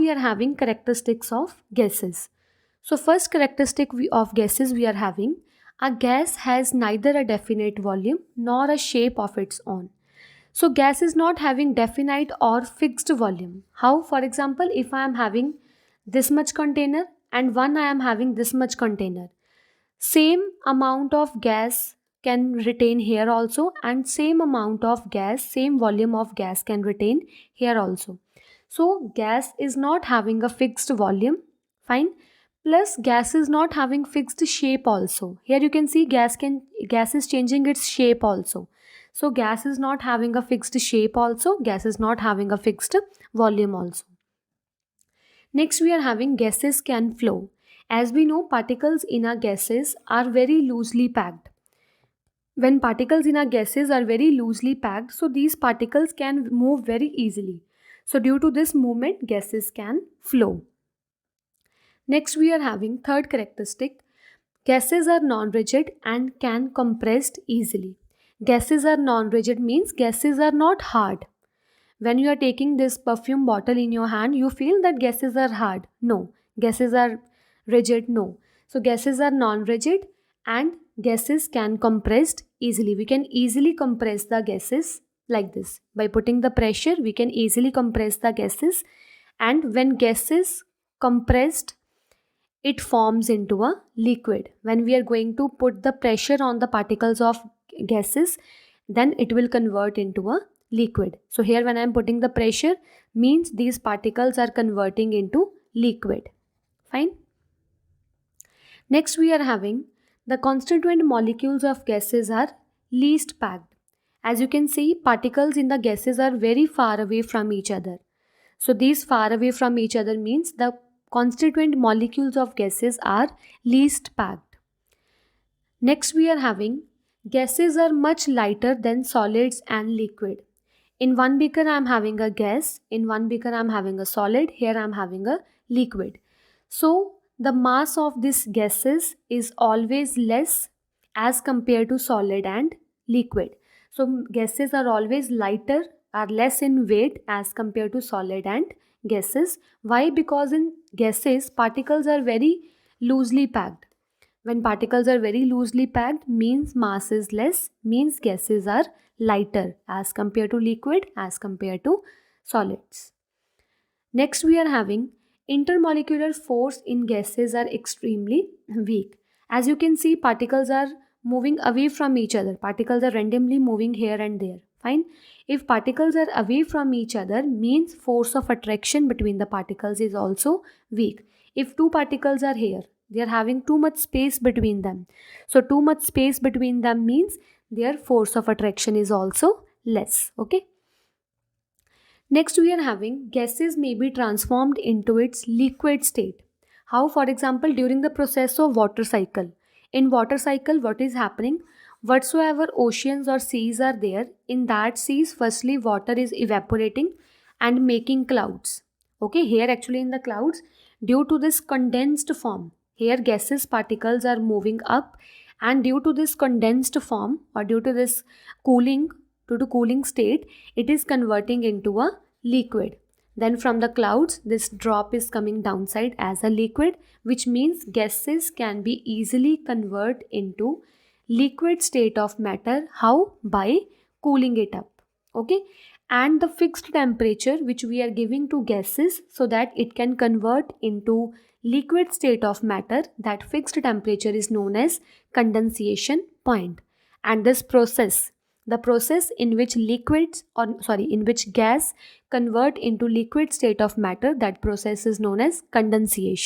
we are having characteristics of gases. So first characteristic of gases we are having, a gas has neither a definite volume nor a shape of its own. So gas is not having definite or fixed volume. How? For example, if I am having this much container and one I am having this much container, same amount of gas can retain here also, and same amount of gas, same volume of gas can retain here also. So gas is not having a fixed volume, fine. Plus gas is not having fixed shape also. Here you can see gas is changing its shape also. So gas is not having a fixed shape also, gas is not having a fixed volume also. Next we are having gases can flow. As we know, particles in our gases are very loosely packed. When particles in our gases are very loosely packed, so these particles can move very easily. So due to this movement, gases can flow. Next we are having third characteristic. Gases are non-rigid and can compressed easily. Gases are non-rigid means gases are not hard. When you are taking this perfume bottle in your hand, you feel that gases are hard. No. Gases are rigid. No. So gases are non-rigid and gases can compressed easily. We can easily compress the gases like this. By putting the pressure, we can easily compress the gases, and when gases compressed, it forms into a liquid. When we are going to put the pressure on the particles of gases, then it will convert into a liquid. So here when I am putting the pressure means these particles are converting into liquid. Fine. Next we are having the constituent molecules of gases are least packed. As you can see, particles in the gases are very far away from each other. So these far away from each other means the constituent molecules of gases are least packed. Next we are having gases are much lighter than solids and liquid. In one beaker I am having a gas, in one beaker I am having a solid, here I am having a liquid. So the mass of these gases is always less as compared to solid and liquid. So gases are always lighter, are less in weight as compared to solid and gases. Why? Because in gases particles are very loosely packed. When particles are very loosely packed means mass is less, means gases are lighter as compared to liquid, as compared to solids. Next we are having intermolecular force in gases are extremely weak. As you can see, particles are moving away from each other. Particles are randomly moving here and there. Fine. If particles are away from each other means force of attraction between the particles is also weak. If two particles are here, they are having too much space between them. So too much space between them means their force of attraction is also less. Okay. Next we are having gases may be transformed into its liquid state. How? For example, during the process of water cycle. In water cycle, what is happening? Whatsoever oceans or seas are there, in that seas firstly water is evaporating and making clouds. Okay, here actually in the clouds, due to this condensed form, here gases particles are moving up, and due to this condensed form or due to this cooling, due to cooling state, it is converting into a liquid. Then from the clouds, this drop is coming downside as a liquid, which means gases can be easily converted into liquid state of matter. How? By cooling it up. Okay. And the fixed temperature which we are giving to gases so that it can convert into liquid state of matter, that fixed temperature is known as condensation point. And this process, the process in which in which gas convert into liquid state of matter, that process is known as condensation.